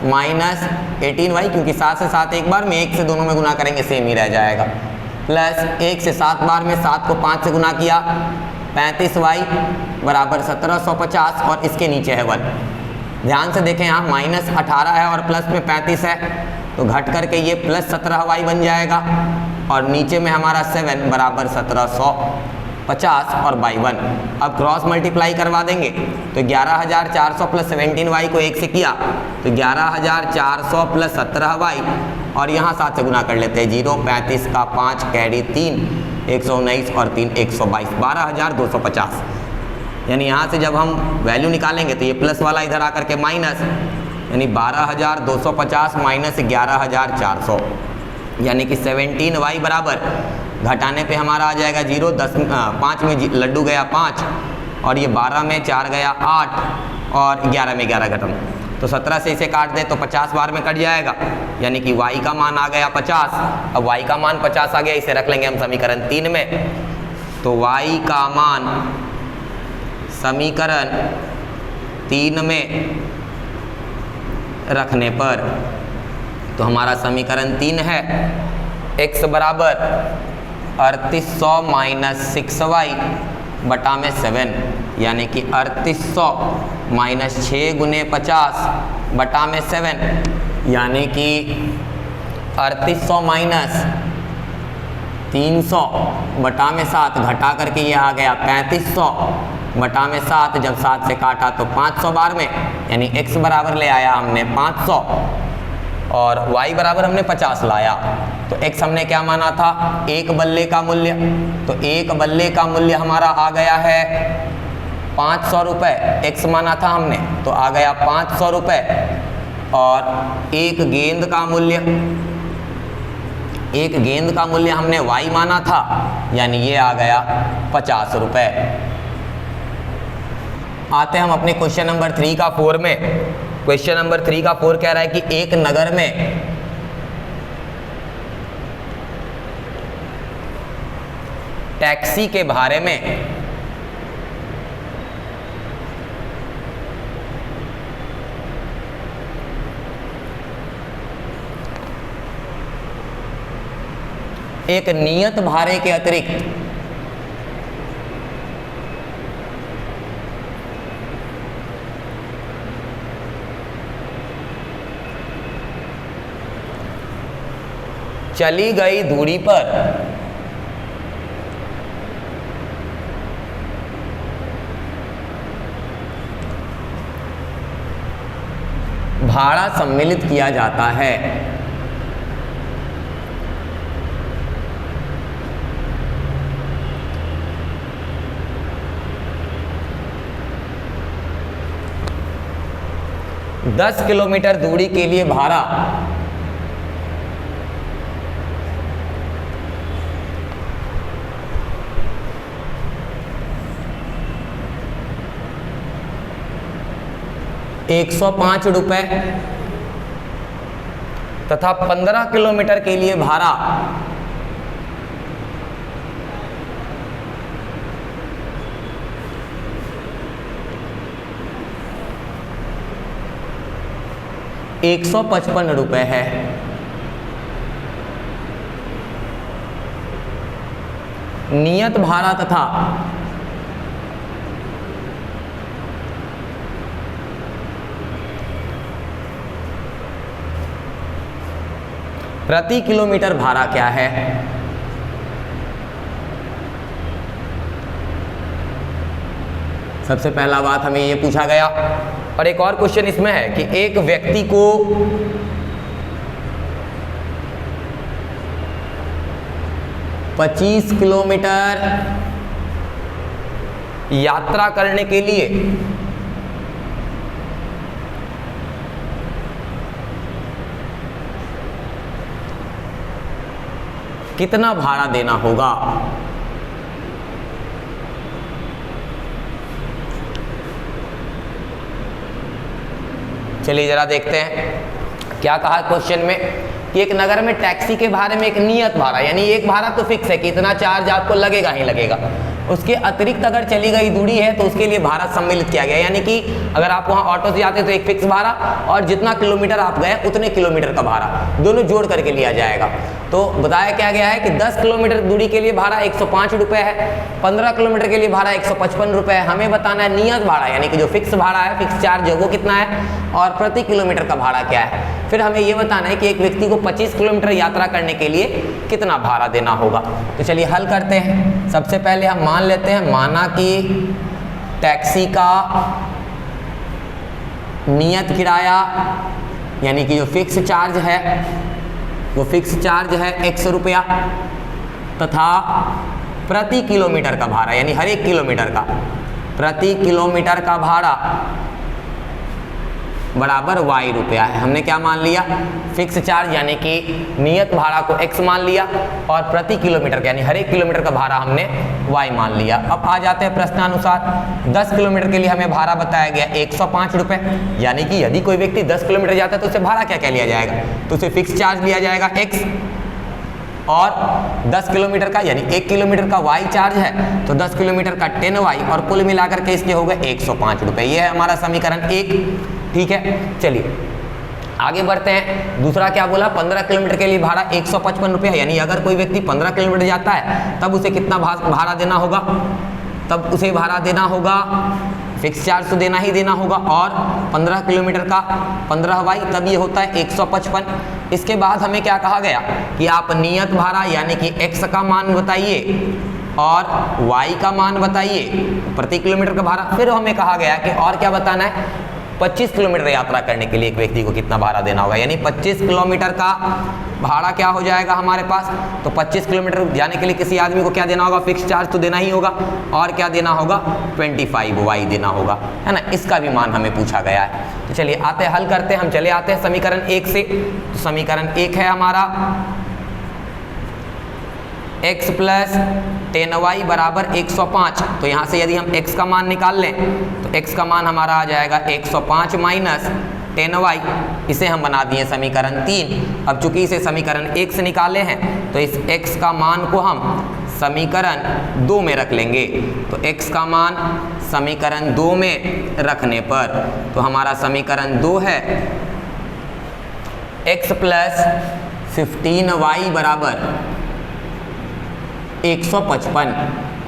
माइनस 18y, क्योंकि 7 से 7 एक बार में, 1 से दोनों में गुना करेंगे सेम ही रह जाएगा, प्लस 1 से 7 बार में, 7 को 5 से गुना किया 35y बराबर 1750, और इसके नीचे है 1। ध्यान से देखें, यहाँ माइनस 18 है और प्लस में 35 है, तो घट करके ये प्लस 17y बन जाएगा, और नीचे में हमारा 7 बराबर 1750 और बाई 1। अब क्रॉस मल्टीप्लाई करवा देंगे तो 11400 प्लस 17y को 1 से किया तो 11400 प्लस 17y, और यहाँ 7 से गुना कर लेते हैं, 0 35 का 5 कैरी 3 119 और 3 122, 12250। यानी यहाँ से जब हम वैल्यू निकालेंगे तो ये प्लस वाला इधर आकर के माइनस, यानी 12250 माइनस 11400, यानी कि 17y बराबर, घटाने पे हमारा आ जाएगा 0, 10 5 में लड्डू गया 5, और ये 12 में 4 गया 8, और 11 में 11 खत्म, तो 17 से इसे काट दे तो 50 बार में कट जाएगा, यानी कि y का मान आ गया 50। अब y का मान 50 आ गया, इसे रख लेंगे हम समीकरण 3 में। तो y का मान समीकरण 3 में रखने पर, तो हमारा समीकरण 3 है x बराबर 3800 माइनस 6y बटा में 7, यानी कि 3800 माइनस 6 गुने 50 बटा में 7, यानी कि 3800 माइनस 300 बटा में 7, घटा करके ये आ गया 3500 बटा में 7, जब 7 से काटा तो 500 बार में, यानी x बराबर ले आया हमने 500 और y बराबर हमने 50 लाया। तो x हमने क्या माना था, एक बल्ले का मूल्य, तो एक बल्ले का मूल्य हमारा आ गया है 500 रुपये, x माना था हमने तो आ गया 500 रुपये, और एक गेंद का मूल्य, एक गेंद का मूल्य हमने y माना था, यानी ये आ गया 50 रुपये। आते हैं हम अपने क्वेश्चन नंबर 3 का 4 में। क्वेश्चन नंबर 3 का 4 कह रहा है कि एक नगर में टैक्सी के भाड़े में एक नियत भाड़े के अतिरिक्त चली गई दूरी पर भाड़ा सम्मिलित किया जाता है। दस किलोमीटर दूरी के लिए भाड़ा 105 रुपये तथा 15 किलोमीटर के लिए भाड़ा 155 रुपये है। नियत भाड़ा तथा प्रति किलोमीटर भाड़ा क्या है? सबसे पहला बात हमें ये पूछा गया। और एक और क्वेश्चन इसमें है कि एक व्यक्ति को पच्चीस किलोमीटर यात्रा करने के लिए कितना भाड़ा देना होगा? चलिए जरा देखते हैं क्या कहा क्वेश्चन में कि एक नगर में टैक्सी के भाड़े में एक नियत भाड़ा, यानी एक भाड़ा तो फिक्स है कि इतना चार्ज आपको लगेगा ही लगेगा, उसके अतिरिक्त अगर चली गई दूरी है तो उसके लिए भाड़ा सम्मिलित किया गया। यानी कि अगर आप वहाँ ऑटो से जाते तो एक फिक्स भाड़ा और जितना किलोमीटर आप गए उतने किलोमीटर का भाड़ा दोनों जोड़ करके लिया जाएगा। तो बताया क्या गया है कि 10 किलोमीटर दूरी के लिए भाड़ा 105 रुपये है, 15 किलोमीटर के लिए भाड़ा 155 रुपये है। हमें बताना है नियत भाड़ा, यानी कि जो फिक्स भाड़ा है, फिक्स चार्ज है, वो कितना है और प्रति किलोमीटर का भाड़ा क्या है। फिर हमें ये बताना है कि एक व्यक्ति को 25 किलोमीटर यात्रा करने के लिए कितना भाड़ा देना होगा। तो चलिए हल करते हैं। सबसे पहले हम मान लेते हैं, माना कि टैक्सी का नियत किराया यानी कि जो फिक्स चार्ज है वो फिक्स चार्ज है 100 रुपया तथा प्रति किलोमीटर का भाड़ा यानी हर एक किलोमीटर का प्रति किलोमीटर का भाड़ा बराबर y रुपया है। हमने क्या मान लिया? फिक्स चार्ज यानी कि नियत भाड़ा को x मान लिया और प्रति किलोमीटर का यानी हर एक किलोमीटर का भाड़ा हमने y मान लिया। अब आ जाते हैं प्रश्नानुसार। 10 किलोमीटर के लिए हमें भाड़ा बताया गया 105 रुपये, यानी कि यदि कोई व्यक्ति 10 किलोमीटर जाता है तो उसे भाड़ा क्या क्या लिया जाएगा? तो उसे फिक्स चार्ज लिया जाएगा x और 10 किलोमीटर का यानी 1 किलोमीटर का y चार्ज है तो 10 किलोमीटर का 10y और कुल मिलाकर के इसके हो गए 105 रुपये। ये है हमारा समीकरण 1। ठीक है, चलिए आगे बढ़ते हैं। दूसरा क्या बोला? 15 किलोमीटर के लिए भाड़ा 155 रुपये, यानी अगर कोई व्यक्ति 15 किलोमीटर जाता है तब उसे कितना भाड़ा देना होगा? तब उसे भाड़ा देना होगा, फिक्स चार्ज तो देना ही देना होगा और 15 किलोमीटर का 15y तब ये होता है 155। इसके बाद हमें क्या कहा गया कि आप नियत भाड़ा यानी कि x का मान बताइए और y का मान बताइए प्रति किलोमीटर का भाड़ा। फिर हमें कहा गया कि और क्या बताना है? 25 किलोमीटर यात्रा करने के लिए एक व्यक्ति को कितना भाड़ा देना होगा, यानी 25 किलोमीटर का भाड़ा क्या हो जाएगा हमारे पास? तो 25 किलोमीटर जाने के लिए किसी आदमी को क्या देना होगा? फिक्स चार्ज तो देना ही होगा और क्या देना होगा? 25y देना होगा, है ना। इसका भी मान हमें पूछा गया है। तो चलिए आते हैं, हल करते हैं। हम चले आते हैं समीकरण 1 से। तो समीकरण 1 है हमारा x प्लस 10y बराबर 105। तो यहाँ से यदि हम x का मान निकाल लें तो x का मान हमारा आ जाएगा 105 माइनस 10y। इसे हम बना दिए समीकरण 3। अब चूंकि इसे समीकरण 1 से निकाले हैं तो इस x का मान को हम समीकरण 2 में रख लेंगे। तो x का मान समीकरण 2 में रखने पर तो हमारा समीकरण 2 है x प्लस 15y बराबर 155।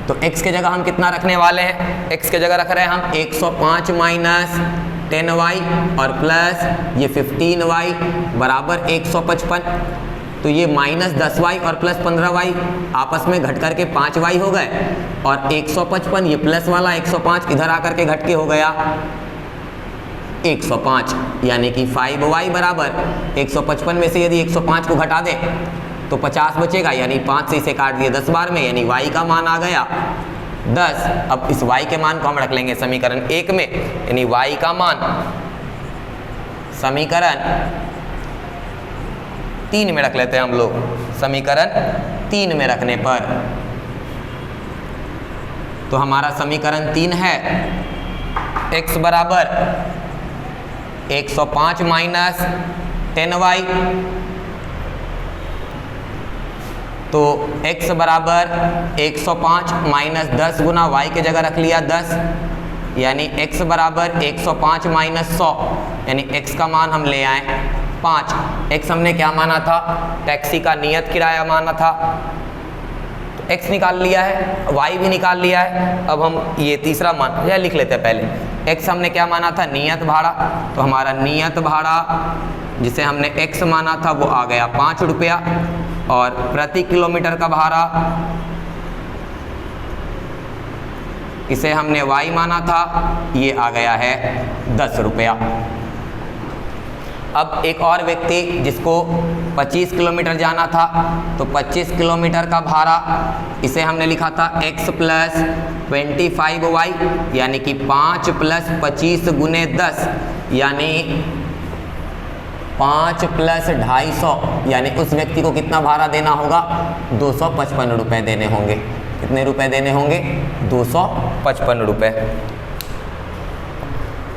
तो x के जगह हम कितना रखने वाले हैं? x के जगह रख रहे हैं हम 105 माइनस 10y और प्लस ये 15y बराबर 155। तो ये माइनस 10y और प्लस 15y आपस में घट करके 5y हो गए और 155 ये प्लस वाला 105 इधर आकर के घट के हो गया 105, यानी कि 5y बराबर 155 में से यदि 105 को घटा दें तो 50 बचेगा, यानी 5 से इसे काट दिए 10 बार में, यानी y का मान आ गया 10। अब इस y के मान को हम रख लेंगे समीकरण 1 में, यानी y का मान समीकरण 3 में रख लेते हैं हम लोग। समीकरण 3 में रखने पर तो हमारा समीकरण 3 है x बराबर 105 माइनस 10y। तो x बराबर 105 माइनस 10 गुना y के जगह रख लिया 10, यानी x बराबर 105 माइनस 100, यानी x का मान हम ले आए 5। x हमने क्या माना था? टैक्सी का नियत किराया माना था, तो x निकाल लिया है, y भी निकाल लिया है। अब हम ये तीसरा मान यह लिख लेते हैं पहले। x हमने क्या माना था? नियत भाड़ा। तो हमारा नियत भाड़ा जिसे हमने x माना था वो आ गया 5 रुपया, और प्रति किलोमीटर का भाड़ा इसे हमने y माना था, ये आ गया है 10 रुपया। अब एक और व्यक्ति जिसको 25 किलोमीटर जाना था, तो 25 किलोमीटर का भाड़ा इसे हमने लिखा था x प्लस 25y, यानी कि 5 प्लस 25 गुने 10, यानी 5 प्लस 250, यानी उस व्यक्ति को कितना भाड़ा देना होगा? 255 रुपये देने होंगे। कितने रुपए देने होंगे? 255 रुपये।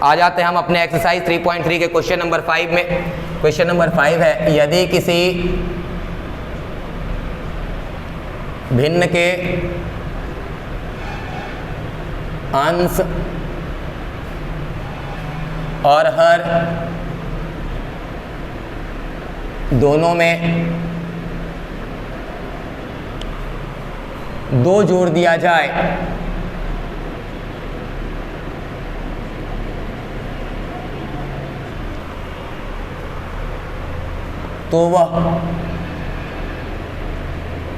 आ जाते हैं हम अपने एक्सरसाइज 3.3 के क्वेश्चन नंबर 5 में। क्वेश्चन नंबर 5 है, यदि किसी भिन्न के अंश और हर दोनों में 2 जोड़ दिया जाए तो वह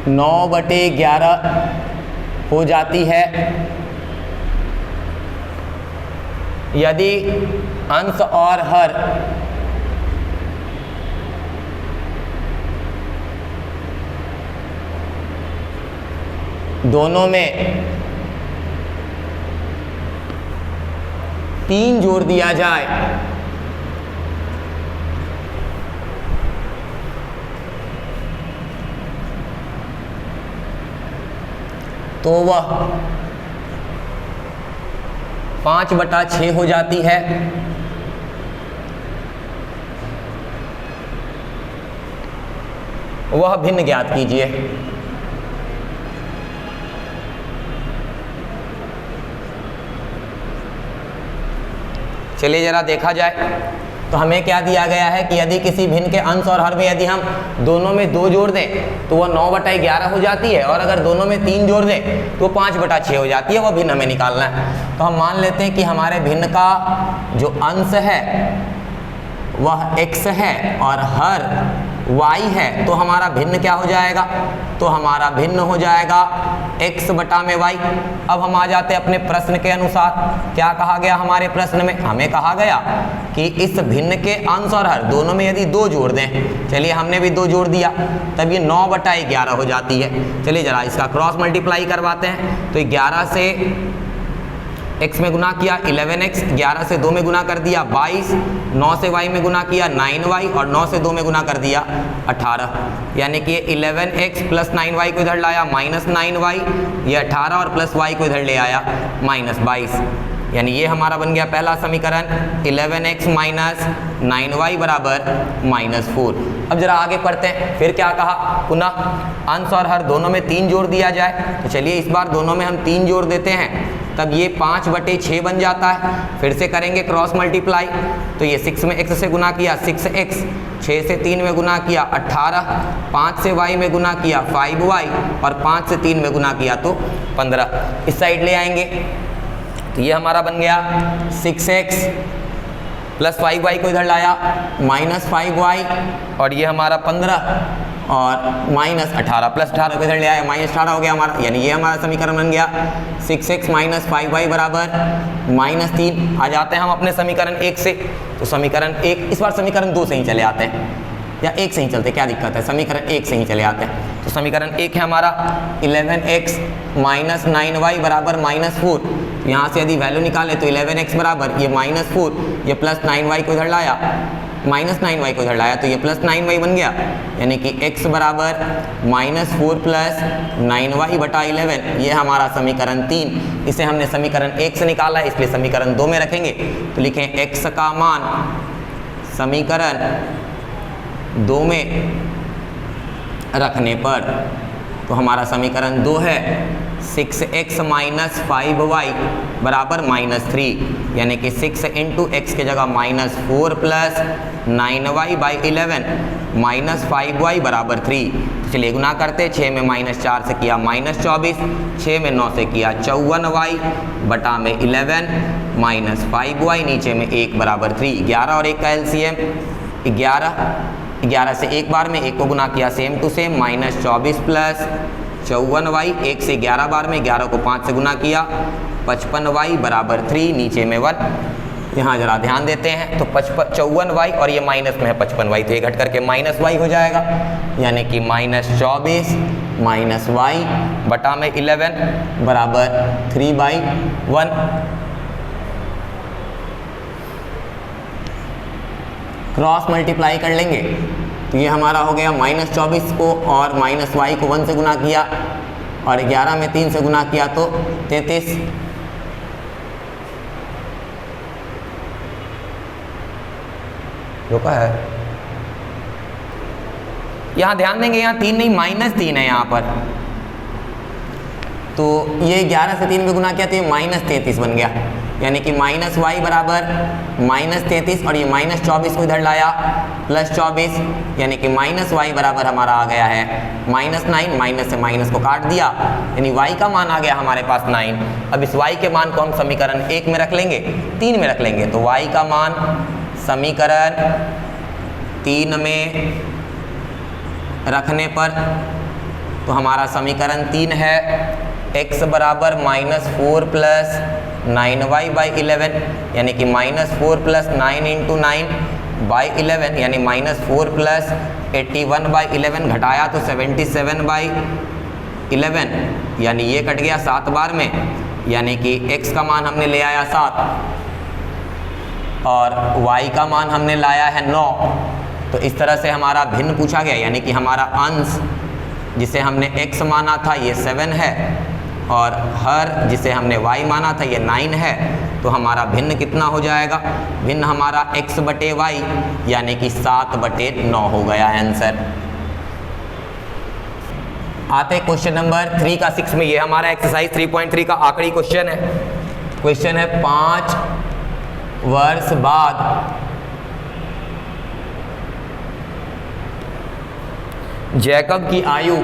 9/11 हो जाती है यदि अंश और हर दोनों में 3 जोड़ दिया जाए तो वह 5/6 हो जाती है। वह भिन्न ज्ञात कीजिए। चलिए जरा देखा जाए, तो हमें क्या दिया गया है कि यदि किसी भिन्न के अंश और हर में यदि हम दोनों में 2 जोड़ दें तो वह 9/11 हो जाती है, और अगर दोनों में 3 जोड़ दें तो 5/6 हो जाती है। वह भिन्न हमें निकालना है। तो हम मान लेते हैं कि हमारे भिन्न का जो अंश है वह x है और हर y है, तो हमारा भिन्न क्या हो जाएगा? तो हमारा भिन्न हो जाएगा x बटा में y। अब हम आ जाते हैं अपने प्रश्न के अनुसार। क्या कहा गया हमारे प्रश्न में? हमें कहा गया कि इस भिन्न के अंश और हर दोनों में यदि 2 जोड़ दें, चलिए हमने भी 2 जोड़ दिया, तब ये 9/11 हो जाती है। चलिए जरा इसका क्रॉस मल्टीप्लाई करवाते हैं। तो 11 से x में गुना किया 11x, 11 से 2 में गुना कर दिया 22, 9 से y में गुना किया 9y, और 9 से 2 में गुना कर दिया 18, यानी कि 11x प्लस 9y को इधर लाया -9y, ये 18 और प्लस y को इधर ले आया -22, यानी ये हमारा बन गया पहला समीकरण 11x माइनस 9y बराबर -4। अब जरा आगे पढ़ते हैं, फिर क्या कहा, पुनः अंश और हर दोनों में 3 जोड़ दिया जाए। तो चलिए इस बार दोनों में हम 3 जोड़ देते हैं, तब ये 5/6 बन जाता है। फिर से करेंगे क्रॉस मल्टीप्लाई, तो ये 6 में x से गुना किया 6x, 6 से 3 में गुना किया 18, 5 से y में गुना किया 5y और 5 से 3 में गुना किया तो 15। इस साइड ले आएंगे तो ये हमारा बन गया 6x प्लस 5y को इधर लाया -5y और ये हमारा 15 और -18 प्लस 18 को इधर ले आया -18 हो गया हमारा, यानी ये हमारा समीकरण बन गया 6x माइनस 5y बराबर -3। आ जाते हैं हम अपने समीकरण 1 से, तो समीकरण 1, इस बार समीकरण 2 से ही चले आते हैं या 1 से ही चलते, क्या दिक्कत है, समीकरण 1 से ही चले आते हैं। तो समीकरण 1 है हमारा 11x माइनस 9y बराबर -4। यहाँ से यदि वैल्यू निकाले तो 11x बराबर ये -4, ये प्लस 9y को इधर लाया -9y को इधर लाया तो ये प्लस 9y बन गया, यानी कि x बराबर -4 प्लस 9y बटा 11, ये हमारा समीकरण 3। इसे हमने समीकरण 1 से निकाला है, इसलिए समीकरण 2 में रखेंगे। तो लिखें x का मान समीकरण 2 में रखने पर, तो हमारा समीकरण 2 है 6x माइनस 5y बराबर -3, यानी कि 6 इंटू एक्स की जगह -4 plus 9y by 11 minus 5y बराबर 3। तो चलिए गुना करते, 6 में -4 से किया -24, 6 में 9 से किया 54y बटा में 11 माइनस 5y, नीचे में 1 बराबर 3। 11 और 1 का एलसीएम 11 से एक बार में 1 को गुना किया same to same -24 plus 54y, 1 से 11 बार में 11 को 5 से गुना किया 55y बराबर 3, नीचे में 1। यहाँ जरा ध्यान देते हैं तो 54y और ये माइनस में है 55y, तो ये घट करके -y हो जाएगा, यानी कि -24 माइनस y बटा में 11 बराबर 3/1। क्रॉस मल्टीप्लाई कर लेंगे तो ये हमारा हो गया -24 को और -y को 1 से गुना किया और 11 में 3 से गुना किया तो 33। रुका है, यहाँ ध्यान देंगे, यहाँ 3 नहीं -3 है यहाँ पर, तो ये 11 से 3 में गुना किया तो ये -33 बन गया, यानी कि -y बराबर -33 और ये -24 को इधर लाया +24, यानी कि -y बराबर हमारा आ गया है -9, माइनस से माइनस को काट दिया, यानी y का मान आ गया हमारे पास 9। अब इस y के मान को हम समीकरण 1 में रख लेंगे, 3 में रख लेंगे, तो y का मान समीकरण 3 में रखने पर, तो हमारा समीकरण 3 है x बराबर -4 प्लस 9y बाई 11, यानी कि -4 प्लस 9 इंटू 9 बाई 11, यानी -4 प्लस 81 बाई 11, घटाया तो 77 बाई 11, यानी ये कट गया 7 बार में, यानी कि x का मान हमने ले आया 7 और y का मान हमने लाया है 9। तो इस तरह से हमारा भिन्न पूछा गया, यानी कि हमारा अंश जिसे हमने x माना था ये 7 है और हर जिसे हमने y माना था ये 9 है, तो हमारा भिन्न कितना हो जाएगा, भिन्न हमारा x बटे y यानी कि 7/9 हो गया आंसर। आते क्वेश्चन नंबर 3 का 6 में, ये हमारा एक्सरसाइज 3.3 का आखिरी क्वेश्चन है। क्वेश्चन है 5 वर्ष बाद जैकब की आयु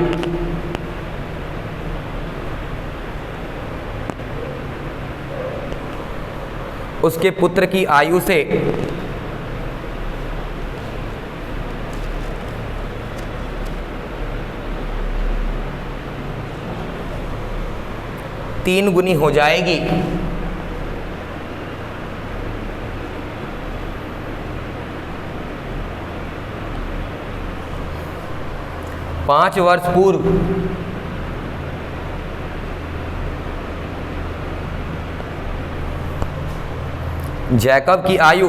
उसके पुत्र की आयु से 3 गुनी हो जाएगी। पाँच वर्ष पूर्व जैकब की आयु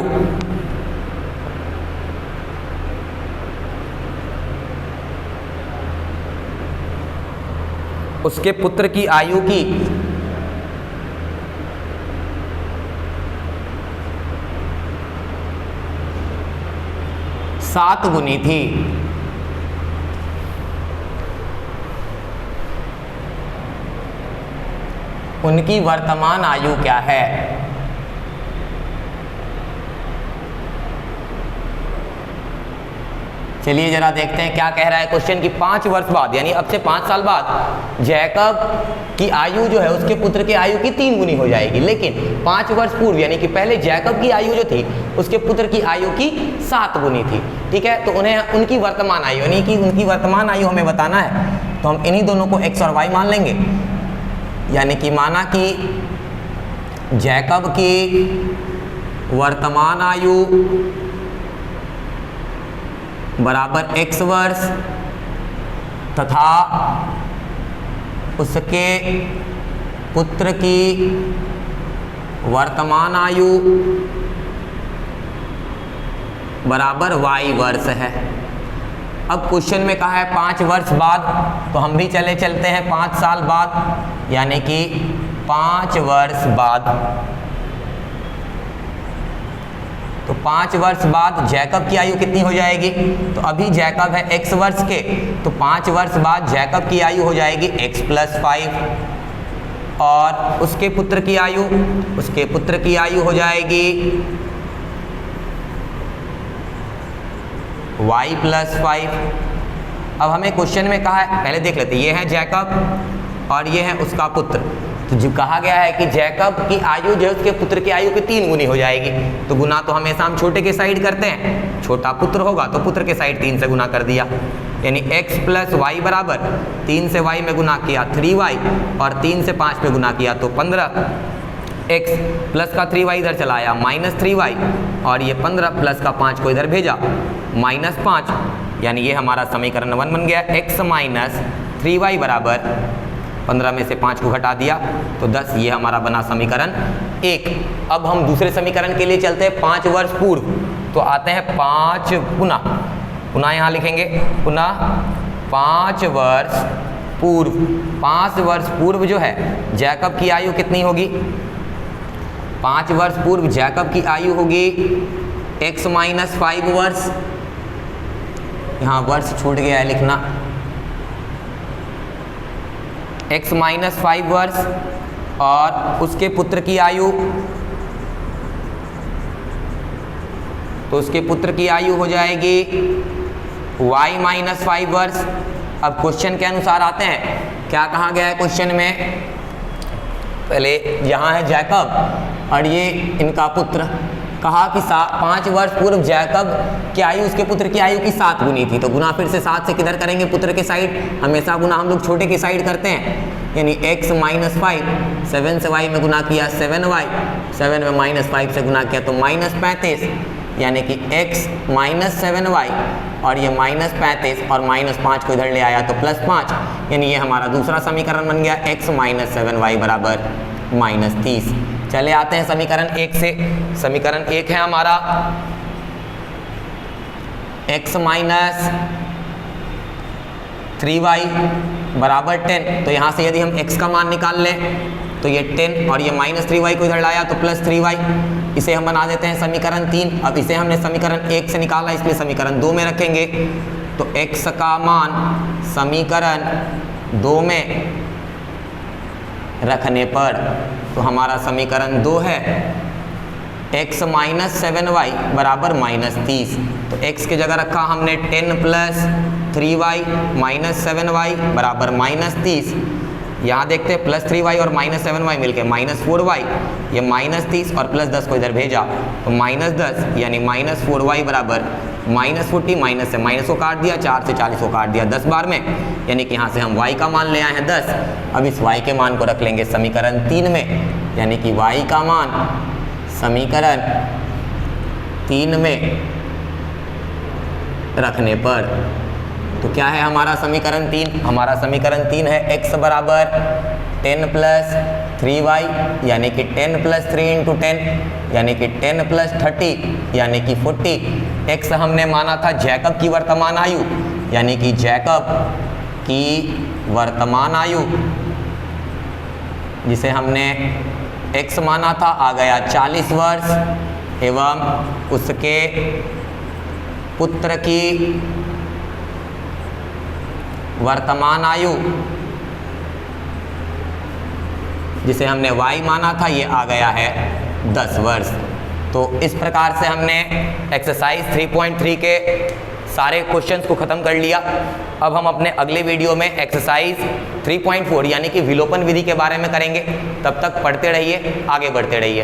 उसके पुत्र की आयु की 7 गुनी थी। उनकी वर्तमान आयु क्या है? चलिए जरा देखते हैं क्या कह रहा है क्वेश्चन की। 5 वर्ष बाद यानी अब से 5 साल बाद जैकब की आयु जो है उसके पुत्र की आयु की 3 गुनी हो जाएगी, लेकिन 5 वर्ष पूर्व यानी कि पहले जैकब की आयु जो थी उसके पुत्र की आयु की 7 गुनी थी। ठीक है, तो उन्हें उनकी वर्तमान आयु यानी कि उनकी वर्तमान आयु हमें बताना है, तो हम इन्हीं दोनों को x और y मान लेंगे। यानी कि माना कि जैकब की वर्तमान आयु बराबर x वर्ष तथा उसके पुत्र की वर्तमान आयु बराबर y वर्ष है। अब क्वेश्चन में कहा है 5 वर्ष बाद, तो हम भी चलते हैं 5 साल बाद, यानी कि 5 वर्ष बाद। तो 5 वर्ष बाद जैकब की आयु कितनी हो जाएगी? तो अभी जैकब है x वर्ष के, तो 5 वर्ष बाद जैकब की आयु हो जाएगी x + 5 और उसके पुत्र की आयु हो जाएगी y + 5। अब हमें क्वेश्चन में कहा है, पहले देख लेते हैं, ये है जैकब और ये है उसका पुत्र। तो जो कहा गया है कि जैकब की आयु जो है उसके पुत्र की आयु की 3 गुनी हो जाएगी, तो गुना तो हमेशा हम छोटे के साइड करते हैं, छोटा पुत्र होगा तो पुत्र के साइड 3 से गुना कर दिया, यानी x + y बराबर 3 से y में गुना किया 3y और 3 से 5 में गुना किया तो 15। x प्लस का 3y इधर चला आया -3y और ये 15 प्लस का 5 को इधर भेजा -5, यानी ये हमारा समीकरण 1 बन गया। x - 3y बराबर 15 में से 5 को घटा दिया तो 10, ये हमारा बना समीकरण 1। अब हम दूसरे समीकरण के लिए चलते हैं 5 वर्ष पूर्व, तो आते हैं 5 पुनः यहाँ लिखेंगे पुनः 5 वर्ष पूर्व। 5 वर्ष पूर्व जो है जैकब की आयु कितनी होगी? 5 वर्ष पूर्व जैकब की आयु होगी x - 5 वर्ष, यहाँ वर्ष छूट गया है लिखना, x - 5 वर्ष और उसके पुत्र की आयु, तो उसके पुत्र की आयु हो जाएगी y - 5 वर्ष। अब क्वेश्चन के अनुसार आते हैं, क्या कहा गया है क्वेश्चन में? पहले यहाँ है जैकब और ये इनका पुत्र, कहा कि 5 वर्ष पूर्व जैकब की आयु उसके पुत्र की आयु की 7 गुनी थी, तो गुना फिर से 7 से किधर करेंगे? पुत्र के साइड, हमेशा गुना हम लोग छोटे के साइड करते हैं, यानी x - 5, 7 से y में गुना किया 7y, 7 में -5 से गुना किया तो -35, यानी कि x - 7y और ये -35 और -5 को इधर ले आया तो +5, यानी ये हमारा दूसरा समीकरण बन गया x - 7y बराबर -30। चले आते हैं समीकरण 1 से। समीकरण 1 है हमारा x - 3y बराबर 10, तो यहाँ से यदि हम x का मान निकाल लें तो ये 10 और ये -3y को इधर लाया तो +3y, इसे हम बना देते हैं समीकरण 3। अब इसे हमने समीकरण 1 से निकाला, इसलिए समीकरण 2 में रखेंगे, तो x का मान समीकरण 2 में रखने पर तो हमारा समीकरण 2 है x - 7y बराबर -30, तो x की जगह रखा हमने 10 + 3y - 7y बराबर -30। यहाँ देखते हैं +3y और -7y मिलके -4y, ये -30 और +10 को इधर भेजा तो -10, यानी -4y बराबर -40, माइनस से माइनस को काट दिया, 4 से 40 को काट दिया 10 बार में, यानी कि यहाँ से हम y का मान ले आए हैं 10। अब इस y के मान को रख लेंगे समीकरण 3 में, यानी कि y का मान समीकरण 3 में रखने पर तो क्या है हमारा समीकरण 3? हमारा समीकरण 3 है x बराबर 10 + 3y, यानी कि 10 + 3 × 10, यानी कि 10 + 30, यानी कि 40। x हमने माना था जैकब की वर्तमान आयु, यानी कि जैकब की वर्तमान आयु जिसे हमने x माना था आ गया 40 वर्ष, एवं उसके पुत्र की वर्तमान आयु, जिसे हमने y माना था, ये आ गया है 10 वर्ष। तो इस प्रकार से हमने एक्सरसाइज 3.3 के सारे क्वेश्चंस को ख़त्म कर लिया। अब हम अपने अगले वीडियो में एक्सरसाइज 3.4 यानी कि विलोपन विधि के बारे में करेंगे। तब तक पढ़ते रहिए, आगे बढ़ते रहिए।